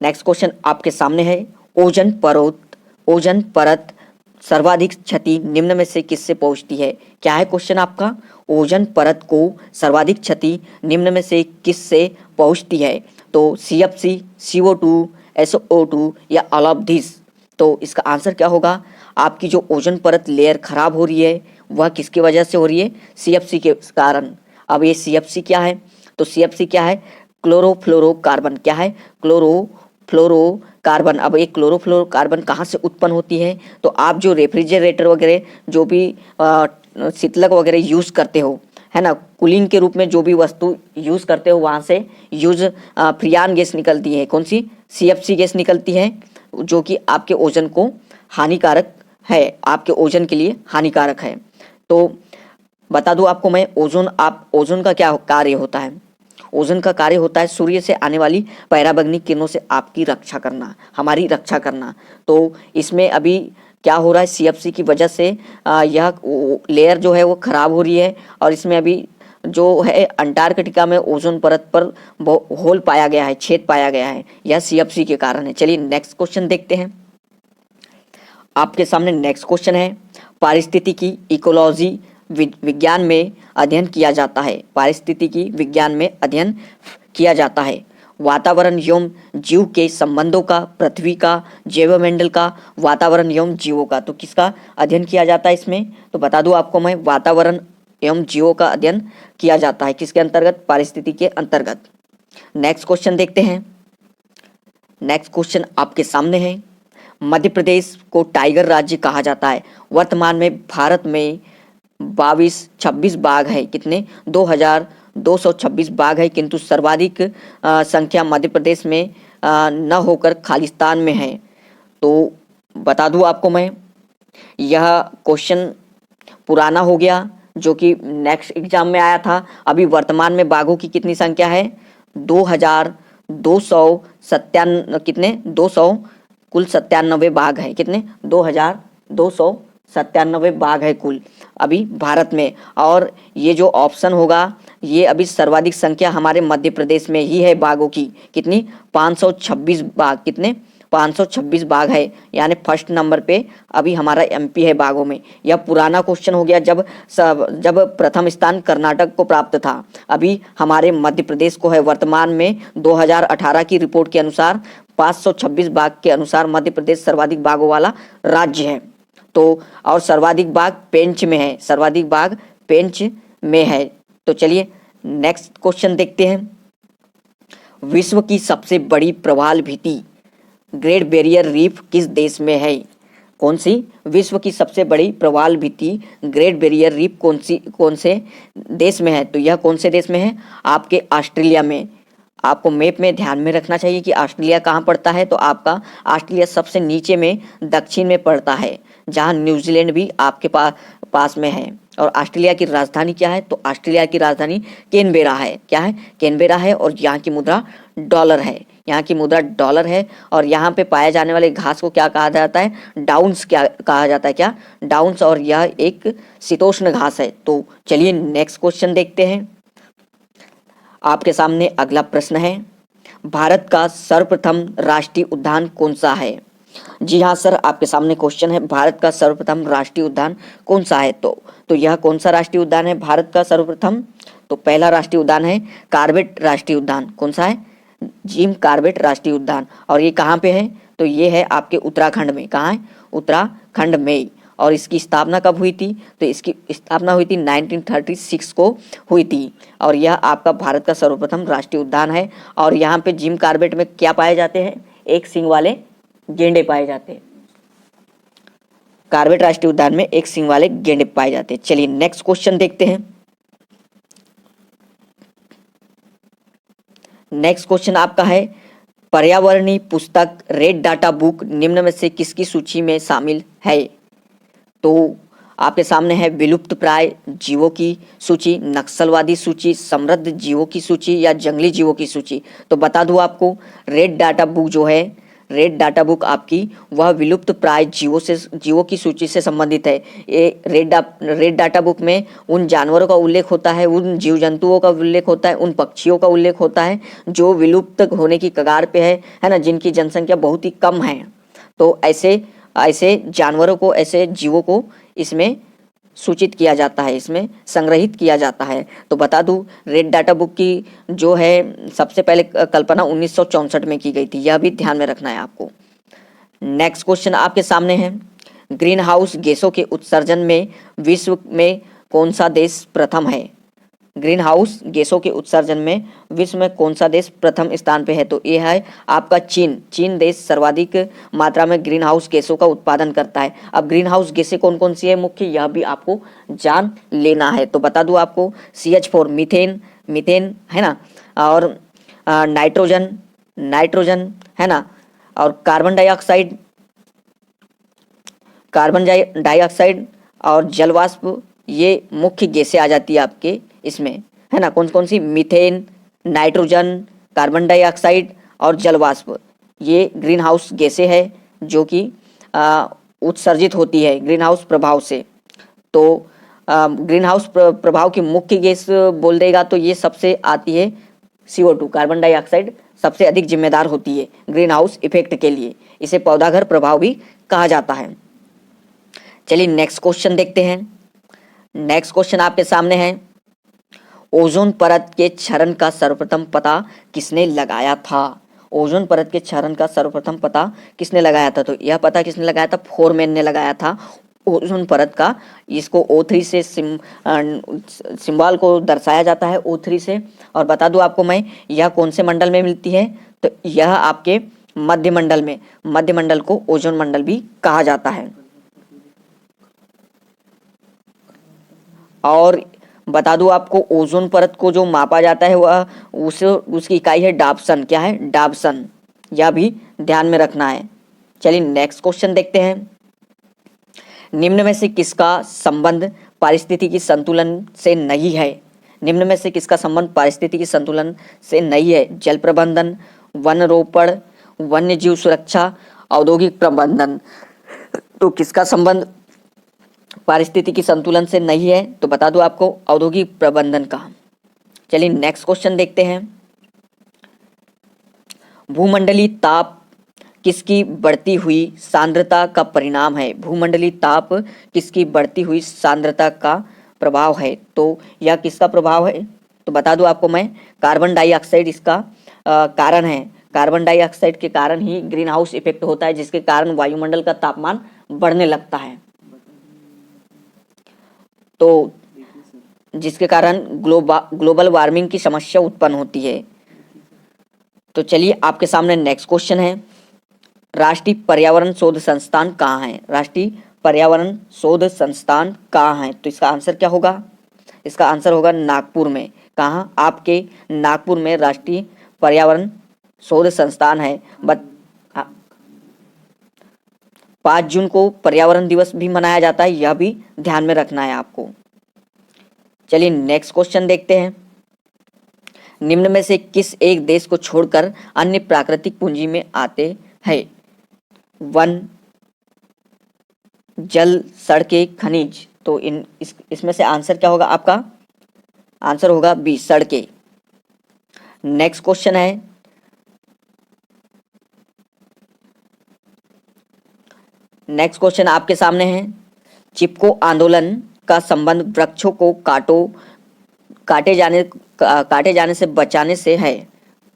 नेक्स्ट क्वेश्चन आपके सामने है, ओजोन परत सर्वाधिक क्षति निम्न में से किससे पहुंचती है? क्या है क्वेश्चन आपका? ओजोन परत को सर्वाधिक क्षति निम्न में से किससे पहुंचती है? तो CFC, CO2, SO2 या ऑल ऑफ दिस। तो इसका आंसर क्या होगा? आपकी जो ओजोन परत लेयर खराब हो रही है वह किसकी वजह से हो रही है? CFC के कारण। अब ये CFC क्या है? तो CFC क्या है? क्लोरोफ्लोरोकार्बन। क्या है? क्लोरोफ्लोरोकार्बन। अब एक क्लोरोफ्लोरोकार्बन कहाँ से उत्पन्न होती है? तो आप जो रेफ्रिजरेटर वगैरह जो भी शीतलक वगैरह यूज़ करते हो, है ना, कूलिंग के रूप में जो भी वस्तु यूज़ करते हो, वहाँ से फ्रियान गैस निकलती है। कौन सी? CFC गैस निकलती है, जो कि आपके ओजन को हानिकारक है, आपके ओजन के लिए हानिकारक है। तो बता दूं आपको मैं, ओजोन का क्या कार्य होता है? ओजोन का कार्य होता है सूर्य से आने वाली पराबैंगनी किरणों से आपकी रक्षा करना, हमारी रक्षा करना। तो इसमें अभी क्या हो रहा है? CFC की वजह से यह लेयर जो है वो खराब हो रही है, और इसमें अभी जो है अंटार्कटिका में ओजोन परत पर होल पाया गया है, छेद पाया गया है, यह CFC के कारण है। चलिए नेक्स्ट क्वेश्चन देखते हैं। आपके सामने नेक्स्ट क्वेश्चन है, पारिस्थितिकी इकोलॉजी विज्ञान में अध्ययन किया जाता है। पारिस्थितिकी विज्ञान में अध्ययन किया जाता है वातावरण एवं जीव के संबंधों का, पृथ्वी का, जैवमंडल का, वातावरण एवं जीवों का। तो किसका अध्ययन किया जाता है इसमें? तो बता दूं आपको मैं, वातावरण एवं जीवों का अध्ययन किया जाता है। किसके अंतर्गत? पारिस्थितिकी के अंतर्गत। नेक्स्ट क्वेश्चन देखते हैं। नेक्स्ट क्वेश्चन आपके सामने है, मध्य प्रदेश को टाइगर राज्य कहा जाता है। वर्तमान में भारत में 26 बाघ है। कितने? 2226 बाघ है, किंतु सर्वाधिक संख्या मध्य प्रदेश में न होकर खालिस्तान में है। तो बता दूं आपको मैं, यह क्वेश्चन पुराना हो गया, जो कि नेक्स्ट एग्जाम में आया था। अभी वर्तमान में बाघों की कितनी संख्या है? 2297, कितने? 200, कुल 97 बाघ है। कितने? 2297 बाघ है कुल अभी भारत में। और ये जो ऑप्शन होगा, ये अभी सर्वाधिक संख्या हमारे मध्य प्रदेश में ही है बाघों की। कितनी? 526 बाघ। कितने? 526 बाघ है, यानी फर्स्ट नंबर पे अभी हमारा MP है बाघों में। यह पुराना क्वेश्चन हो गया, जब प्रथम स्थान कर्नाटक को प्राप्त था। अभी हमारे मध्य प्रदेश को है। वर्तमान में 2018 की रिपोर्ट के अनुसार 526 बाघ के अनुसार मध्य प्रदेश सर्वाधिक बाघों वाला राज्य है। तो और सर्वाधिक बाघ पेंच में है, सर्वाधिक बाघ पेंच में है। तो चलिए नेक्स्ट क्वेश्चन देखते हैं। विश्व की सबसे बड़ी प्रवाल भित्ति ग्रेट बैरियर रीफ किस देश में है? कौन सी? विश्व की सबसे बड़ी प्रवाल भित्ति ग्रेट बैरियर रीफ कौन से देश में है? तो यह कौन से देश में है? आपके ऑस्ट्रेलिया में। आपको मैप में ध्यान में रखना चाहिए कि ऑस्ट्रेलिया कहाँ पड़ता है। तो आपका ऑस्ट्रेलिया सबसे नीचे में दक्षिण में पड़ता है, जहाँ न्यूजीलैंड भी आपके पास में है। और ऑस्ट्रेलिया की राजधानी क्या है? तो ऑस्ट्रेलिया की राजधानी कैनबेरा है। क्या है? कैनबेरा है। और यहाँ की मुद्रा डॉलर है, यहाँ की मुद्रा डॉलर है। और यहाँ पे पाए जाने वाले घास को क्या कहा जाता है? डाउन्स। क्या कहा जाता है? क्या? डाउन्स। और यह एक शीतोष्ण घास है। तो चलिए नेक्स्ट क्वेश्चन देखते हैं। आपके सामने अगला प्रश्न है, भारत का सर्वप्रथम राष्ट्रीय उद्यान कौन सा है? जी हाँ सर, आपके सामने क्वेश्चन है, भारत का सर्वप्रथम राष्ट्रीय उद्यान कौन सा है? तो यह कौन सा राष्ट्रीय उद्यान है भारत का सर्वप्रथम? तो पहला राष्ट्रीय उद्यान है कॉर्बेट राष्ट्रीय उद्यान। कौन सा है? जिम कॉर्बेट राष्ट्रीय उद्यान। और ये कहाँ पे है? तो ये है आपके उत्तराखंड में। कहाँ है? उत्तराखंड में। और इसकी स्थापना कब हुई थी? तो इसकी स्थापना हुई थी 1936 को हुई थी। और यह आपका भारत का सर्वप्रथम राष्ट्रीय उद्यान है। और यहाँ पे जिम कॉर्बेट में क्या पाए जाते हैं? एक सींग वाले गेंडे पाए जाते हैं। कॉर्बेट राष्ट्रीय उद्यान में एक सींग वाले गेंडे पाए जाते हैं। चलिए नेक्स्ट क्वेश्चन देखते हैं। नेक्स्ट क्वेश्चन आपका है, पर्यावरणीय पुस्तक रेड डाटा बुक निम्न में से किसकी सूची में शामिल है? तो आपके सामने है विलुप्त प्राय जीवों की सूची, नक्सलवादी सूची, समृद्ध जीवों की सूची या जंगली जीवों की सूची। तो बता दूं आपको, रेड डाटा बुक जो है, रेड डाटा बुक आपकी वह विलुप्त प्राय जीवों की सूची से संबंधित है। ये रेड डाटा बुक में उन जानवरों का उल्लेख होता है, उन जीव जंतुओं का उल्लेख होता है, उन पक्षियों का उल्लेख होता है जो विलुप्त होने की कगार पे है ना, जिनकी जनसंख्या बहुत ही कम है। तो ऐसे जानवरों को, ऐसे जीवों को इसमें सूचित किया जाता है, इसमें संग्रहित किया जाता है। तो बता दूं, रेड डाटा बुक की जो है सबसे पहले कल्पना 1964 में की गई थी, यह भी ध्यान में रखना है आपको। नेक्स्ट क्वेश्चन आपके सामने है, ग्रीन हाउस गैसों के उत्सर्जन में विश्व में कौन सा देश प्रथम है? ग्रीन हाउस गैसों के उत्सर्जन में विश्व में कौन सा देश प्रथम स्थान पे है? तो यह है आपका चीन। चीन देश सर्वाधिक मात्रा में ग्रीन हाउस गैसों का उत्पादन करता है। अब ग्रीन हाउस गैसें कौन कौन सी है मुख्य, यह भी आपको जान लेना है। तो बता दूं आपको, CH4 मीथेन है ना, और नाइट्रोजन है ना, और कार्बन डाइऑक्साइड और जलवाष्प, ये मुख्य गैसें आ जाती है आपके इसमें, है ना। कौन कौन सी? मीथेन, नाइट्रोजन, कार्बन डाइऑक्साइड और जलवाष्प, ये ग्रीन हाउस गैसें हैं जो कि उत्सर्जित होती है ग्रीन हाउस प्रभाव से। तो ग्रीन हाउस प्रभाव की मुख्य गैस बोल देगा तो ये सबसे आती है CO2, कार्बन डाइऑक्साइड सबसे अधिक जिम्मेदार होती है ग्रीन हाउस इफेक्ट के लिए। इसे पौधाघर प्रभाव भी कहा जाता है। चलिए नेक्स्ट क्वेश्चन देखते हैं। नेक्स्ट क्वेश्चन आपके सामने है, ओजोन परत के क्षरण का सर्वप्रथम पता किसने लगाया था? ओजोन परत के क्षरण का सर्वप्रथम पता किसने लगाया था? तो यह पता किसने लगाया था? फोरमैन ने लगाया था ओजोन परत का। इसको O3 से सिंबल को दर्शाया जाता है, O3 से। और बता दूं आपको मैं, यह कौन से मंडल में मिलती है? तो यह आपके मध्य मंडल को ओजोन मंडल भी कहा जाता है। और बता दूं आपको, ओजोन परत को जो मापा जाता है वह उसकी इकाई है डाप्सन। क्या है? डाप्सन। यह भी ध्यान में रखना है। चलिए नेक्स्ट क्वेश्चन देखते हैं। निम्न में से किसका संबंध पारिस्थितिकी संतुलन से नहीं है? निम्न में से किसका संबंध पारिस्थितिकी संतुलन से नहीं है? जल प्रबंधन, वन रोपण, वन्य जीव सुरक्षा, औद्योगिक प्रबंधन। तो किसका संबंध पारिस्थितिकी संतुलन से नहीं है? तो बता दूं आपको, औद्योगिक प्रबंधन का। चलिए नेक्स्ट क्वेश्चन देखते हैं। भूमंडलीय ताप किसकी बढ़ती हुई सांद्रता का परिणाम है? भूमंडलीय ताप किसकी बढ़ती हुई सांद्रता का प्रभाव है? तो यह किसका प्रभाव है? तो बता दूं आपको मैं, कार्बन डाइऑक्साइड इसका कारण है। कार्बन डाइऑक्साइड के कारण ही ग्रीन हाउस इफेक्ट होता है, जिसके कारण वायुमंडल का तापमान बढ़ने लगता है। तो जिसके कारण ग्लोबल वार्मिंग की समस्या उत्पन्न होती है। तो चलिए आपके सामने नेक्स्ट क्वेश्चन है, राष्ट्रीय पर्यावरण शोध संस्थान कहाँ है? राष्ट्रीय पर्यावरण शोध संस्थान कहाँ है? तो इसका आंसर क्या होगा? इसका आंसर होगा नागपुर में। कहाँ? आपके नागपुर में राष्ट्रीय पर्यावरण शोध संस्थान है। 5 जून को पर्यावरण दिवस भी मनाया जाता है, यह भी ध्यान में रखना है आपको। चलिए नेक्स्ट क्वेश्चन देखते हैं। निम्न में से किस एक देश को छोड़कर अन्य प्राकृतिक पूंजी में आते हैं? वन, जल, सड़कें, खनिज। तो इसमें से आंसर क्या होगा आपका? आंसर होगा बी, सड़कें। नेक्स्ट क्वेश्चन है, नेक्स्ट क्वेश्चन आपके सामने है, चिपको आंदोलन का संबंध वृक्षों को काटे जाने से बचाने से है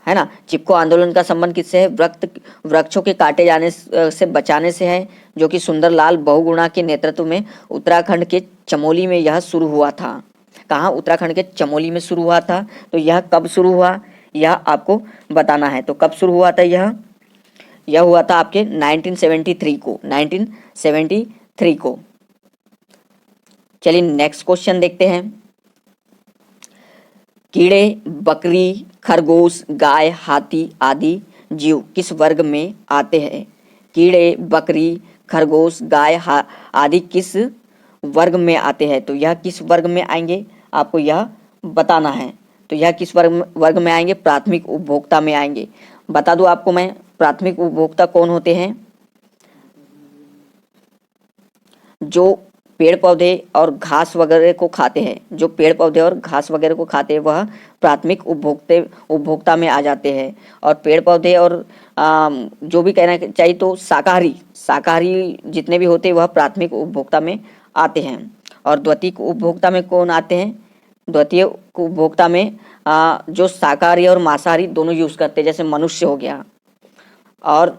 ना। चिपको आंदोलन का संबंध किससे है? वृक्षों के काटे जाने से बचाने से है, जो कि सुंदरलाल बहुगुणा के नेतृत्व में उत्तराखंड के चमोली में यह शुरू हुआ था। कहाँ? उत्तराखंड के चमोली में शुरू हुआ था। तो यह कब शुरू हुआ, यह आपको बताना है। तो कब शुरू हुआ था यह हुआ था आपके 1973 को। चलिए नेक्स्ट क्वेश्चन देखते हैं। कीड़े, बकरी, खरगोश, गाय, हाथी आदि जीव किस वर्ग में आते हैं? कीड़े, बकरी, खरगोश, गाय आदि किस वर्ग में आते हैं? तो यह किस वर्ग में आएंगे आपको यह बताना है। तो यह किस वर्ग में आएंगे? प्राथमिक उपभोक्ता में आएंगे। बता दूं आपको मैं, प्राथमिक उपभोक्ता कौन होते हैं? जो पेड़ पौधे और घास वगैरह को खाते हैं, जो पेड़ पौधे और घास वगैरह को खाते हैं वह प्राथमिक उपभोक्ता में आ जाते हैं। और पेड़ पौधे और जो भी कहना चाहिए तो शाकाहारी जितने भी होते हैं वह प्राथमिक उपभोक्ता में आते हैं। और द्वितीयक उपभोक्ता में कौन आते हैं? द्वितीयक उपभोक्ता में जो शाकाहारी और मांसाहारी दोनों यूज करते हैं, जैसे मनुष्य हो गया। और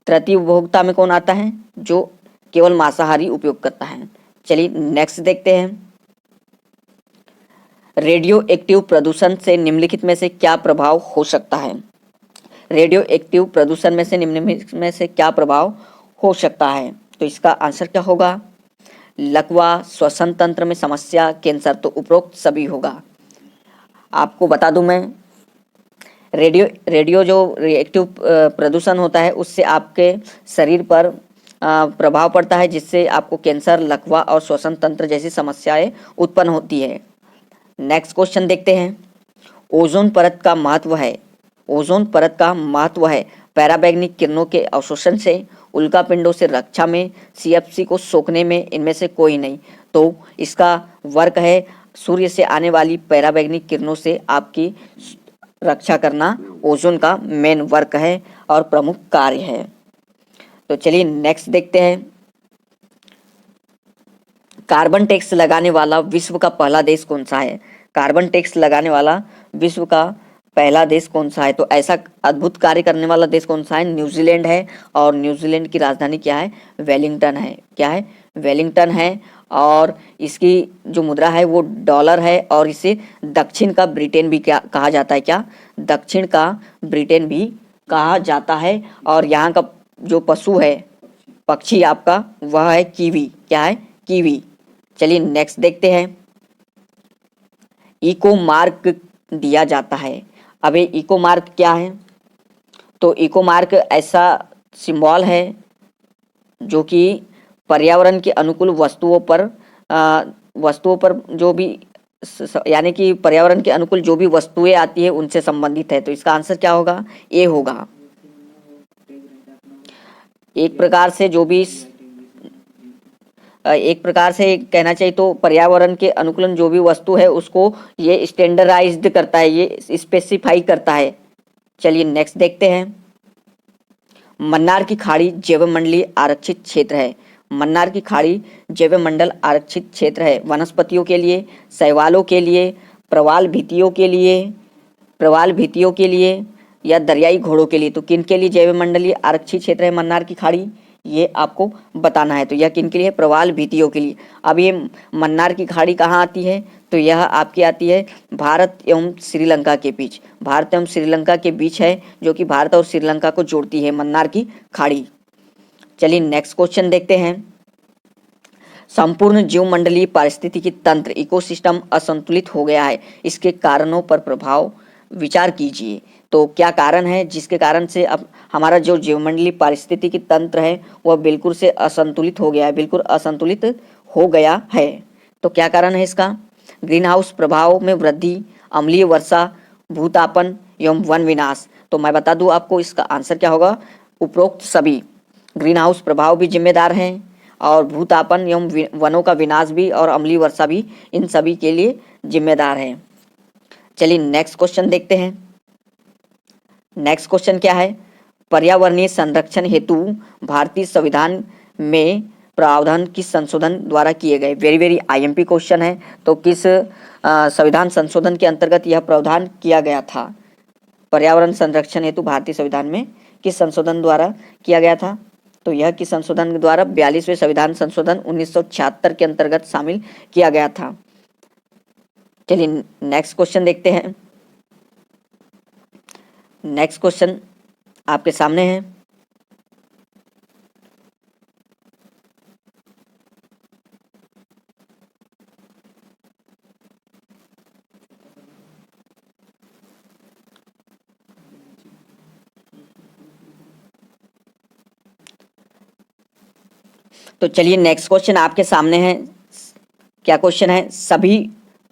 तृतीय उपभोक्ता में कौन आता है? जो केवल मांसाहारी उपयोग करता है। चलिए नेक्स्ट देखते हैं। रेडियो एक्टिव प्रदूषण से निम्नलिखित में से क्या प्रभाव हो सकता है? रेडियो एक्टिव प्रदूषण में से निम्नलिखित में से क्या प्रभाव हो सकता है? तो इसका आंसर क्या होगा? लकवा, श्वसन तंत्र में समस्या, कैंसर। तो उपरोक्त सभी होगा। आपको बता दूं मैं, रेडियो जो रिएक्टिव प्रदूषण होता है उससे आपके शरीर पर प्रभाव पड़ता है, जिससे आपको कैंसर, लकवा और श्वसन तंत्र जैसी समस्याएं उत्पन्न होती है। नेक्स्ट क्वेश्चन देखते हैं। ओजोन परत का महत्व है। ओजोन परत का महत्व है पराबैंगनी किरणों के अवशोषण से, उल्कापिंडों से रक्षा में, सीएफसी को सोखने में, इनमें से कोई नहीं। तो इसका वर्क है सूर्य से आने वाली पराबैंगनी किरणों से आपकी रक्षा करना ओजोन का मेन वर्क है और प्रमुख कार्य है। तो चलिए नेक्स्ट देखते हैं। कार्बन टैक्स लगाने वाला विश्व का पहला देश कौन सा है? कार्बन टैक्स लगाने वाला विश्व का पहला देश कौन सा है? तो ऐसा अद्भुत कार्य करने वाला देश कौन सा है? न्यूजीलैंड है। और न्यूजीलैंड की राजधानी क्या है? वेलिंगटन है। क्या है? वेलिंगटन है। और इसकी जो मुद्रा है वो डॉलर है। और इसे दक्षिण का ब्रिटेन भी क्या कहा जाता है? क्या? दक्षिण का ब्रिटेन भी कहा जाता है। और यहाँ का जो पशु है, पक्षी आपका, वह है कीवी। क्या है? कीवी। चलिए नेक्स्ट देखते हैं। इको मार्क दिया जाता है। अबे इको मार्क क्या है? तो इको मार्क ऐसा सिंबल है जो कि पर्यावरण के अनुकूल वस्तुओं पर जो भी यानी कि पर्यावरण के अनुकूल जो भी वस्तुएं आती है उनसे संबंधित है। तो इसका आंसर क्या होगा? ए होगा। एक प्रकार से कहना चाहिए तो पर्यावरण के अनुकूलन जो भी वस्तु है उसको ये स्टैंडर्डाइज्ड करता है, ये स्पेसिफाई करता है। चलिए नेक्स्ट देखते हैं। मन्नार की खाड़ी जैवमंडलीय आरक्षित क्षेत्र है। मन्नार की खाड़ी जैवमंडल आरक्षित क्षेत्र है। वनस्पतियों के लिए, शैवालों के लिए, प्रवाल भित्तियों के लिए या दरियाई घोड़ों के लिए। तो किन के लिए जैवमंडलीय आरक्षित क्षेत्र है मन्नार की खाड़ी? ये आपको बताना है। तो यह किन के लिए? प्रवाल भित्तियों के लिए। अब ये मन्नार की खाड़ी कहाँ आती है? तो यह आपकी आती है भारत एवं श्रीलंका के बीच। भारत एवं श्रीलंका के बीच है, जो कि भारत और श्रीलंका को जोड़ती है मन्नार की खाड़ी। चलिए नेक्स्ट क्वेश्चन देखते हैं। संपूर्ण जीवमंडलीय पारिस्थितिकी तंत्र इकोसिस्टम असंतुलित हो गया है, इसके कारणों पर प्रभाव विचार कीजिए। तो क्या कारण है जिसके कारण से अब हमारा जो जीवमंडलीय पारिस्थितिकी तंत्र है वह बिल्कुल से असंतुलित हो गया है, बिल्कुल असंतुलित हो गया है। तो क्या कारण है इसका? ग्रीन हाउस प्रभाव में वृद्धि, अम्लीय वर्षा, भूतापन एवं वन विनाश। तो मैं बता दूं आपको इसका आंसर क्या होगा? उपरोक्त सभी। ग्रीन हाउस प्रभाव भी जिम्मेदार हैं और भूतापन एवं वनों का विनाश भी और अम्लीय वर्षा भी इन सभी के लिए जिम्मेदार है। चलिए नेक्स्ट क्वेश्चन देखते हैं। नेक्स्ट क्वेश्चन क्या है? पर्यावरणीय संरक्षण हेतु भारतीय संविधान में प्रावधान किस संशोधन द्वारा किए गए? वेरी आईएमपी क्वेश्चन है। तो किस संविधान संशोधन के अंतर्गत यह प्रावधान किया गया था? पर्यावरण संरक्षण हेतु भारतीय संविधान में किस संशोधन द्वारा किया गया था? तो यह किस संशोधन द्वारा? 42वें संविधान संशोधन 1976 के अंतर्गत शामिल किया गया था। चलिए नेक्स्ट क्वेश्चन देखते हैं। नेक्स्ट क्वेश्चन आपके सामने है। तो चलिए नेक्स्ट क्वेश्चन आपके सामने है। क्या क्वेश्चन है? सभी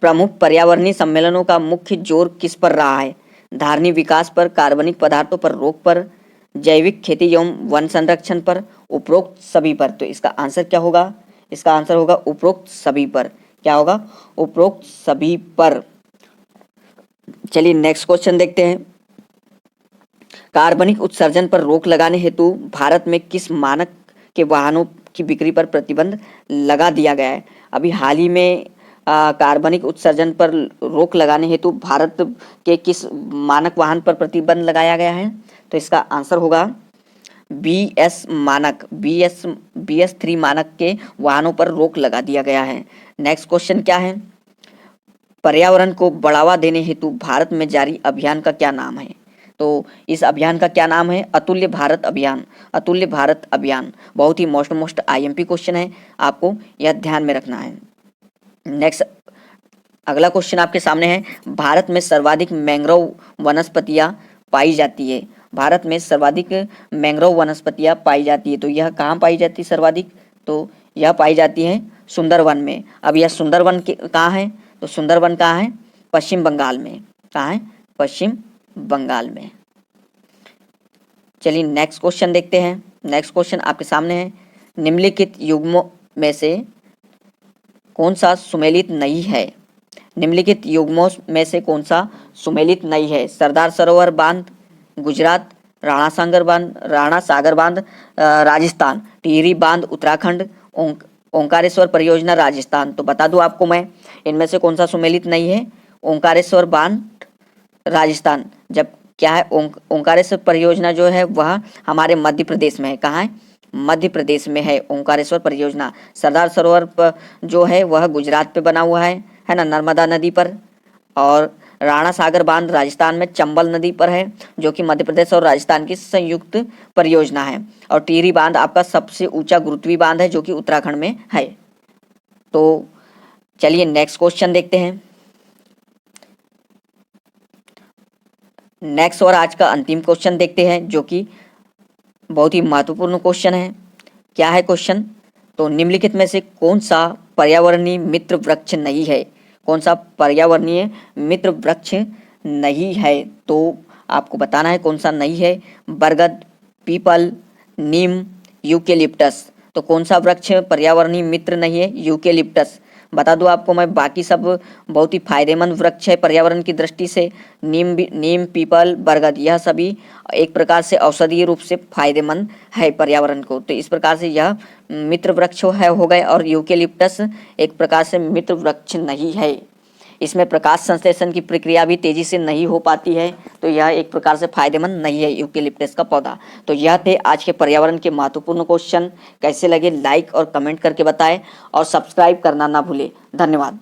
प्रमुख पर्यावरणीय सम्मेलनों का मुख्य जोर किस पर रहा है? धारणीय विकास पर, कार्बनिक पदार्थों पर रोक पर, जैविक खेती एवं वन संरक्षण पर, उपरोक्त सभी पर। तो इसका आंसर क्या होगा? इसका आंसर होगा उपरोक्त सभी पर। क्या होगा? उपरोक्त सभी पर। चलिए नेक्स्ट क्वेश्चन देखते हैं। कार्बनिक उत्सर्जन पर रोक लगाने हेतु भारत में किस मानक के वाहनों की बिक्री पर प्रतिबंध लगा दिया गया है? अभी हाल ही में कार्बनिक उत्सर्जन पर रोक लगाने हेतु भारत के किस मानक वाहन पर प्रतिबंध लगाया गया है? तो इसका आंसर होगा BS मानक, BS3 मानक के वाहनों पर रोक लगा दिया गया है। नेक्स्ट क्वेश्चन क्या है? पर्यावरण को बढ़ावा देने हेतु भारत में जारी अभियान का क्या नाम है? तो इस अभियान का क्या नाम है? अतुल्य भारत अभियान। अतुल्य भारत अभियान बहुत ही मोस्ट IMP क्वेश्चन है, आपको यह ध्यान में रखना है। नेक्स्ट अगला क्वेश्चन आपके सामने है। भारत में सर्वाधिक मैंग्रोव वनस्पतियां पाई जाती है। भारत में सर्वाधिक मैंग्रोव वनस्पतियां पाई जाती है। तो यह कहाँ पाई जाती है सर्वाधिक? तो यह पाई जाती है सुंदरवन में। अब यह सुंदरवन कहाँ है? तो सुंदरवन कहाँ है? पश्चिम बंगाल में। कहाँ है? पश्चिम बंगाल में। चलिए नेक्स्ट क्वेश्चन देखते हैं। नेक्स्ट क्वेश्चन आपके सामने है। निम्नलिखित युग्मों में से कौन सा सुमेलित नहीं है? निम्नलिखित युग्मों में से कौन सा सुमेलित नहीं है? सरदार सरोवर बांध गुजरात, राणा सागर बांध राजस्थान, टिहरी बांध उत्तराखंड, ओंकारेश्वर परियोजना राजस्थान। तो बता दूं आपको मैं, इनमें से कौन सा सुमेलित नहीं है? ओंकारेश्वर बांध राजस्थान। जब क्या है, ओंकारेश्वर परियोजना जो है वह हमारे मध्य प्रदेश में है। कहाँ है? मध्य प्रदेश में है ओंकारेश्वर परियोजना। सरदार सरोवर जो है वह गुजरात पे बना हुआ है ना, नर्मदा नदी पर। और राणा सागर बांध राजस्थान में चंबल नदी पर है, जो कि मध्य प्रदेश और राजस्थान की संयुक्त परियोजना है। और टिहरी बांध आपका सबसे ऊंचा गुरुत्वीय बांध है, जो कि उत्तराखंड में है। तो चलिए नेक्स्ट क्वेश्चन देखते हैं। नेक्स्ट और आज का अंतिम क्वेश्चन देखते हैं, जो कि बहुत ही महत्वपूर्ण क्वेश्चन है। क्या है क्वेश्चन? तो निम्नलिखित में से कौन सा पर्यावरणीय मित्र वृक्ष नहीं है? कौन सा पर्यावरणीय मित्र वृक्ष नहीं है? तो आपको बताना है कौन सा नहीं है। बरगद, पीपल, नीम, यूकेलिप्टस। तो कौन सा वृक्ष पर्यावरणीय मित्र नहीं है? यूकेलिप्टस। बता दूं आपको मैं, बाकी सब बहुत ही फायदेमंद वृक्ष है पर्यावरण की दृष्टि से। नीम, पीपल, बरगद, यह सभी एक प्रकार से औषधीय रूप से फायदेमंद है पर्यावरण को। तो इस प्रकार से यह मित्र वृक्ष हो गए, और यूकेलिप्टस एक प्रकार से मित्र वृक्ष नहीं है। इसमें प्रकाश संश्लेषण की प्रक्रिया भी तेजी से नहीं हो पाती है, तो यह एक प्रकार से फायदेमंद नहीं है यूकेलिप्टस का पौधा। तो यह थे आज के पर्यावरण के महत्वपूर्ण क्वेश्चन। कैसे लगे लाइक और कमेंट करके बताएं, और सब्सक्राइब करना ना भूलें। धन्यवाद।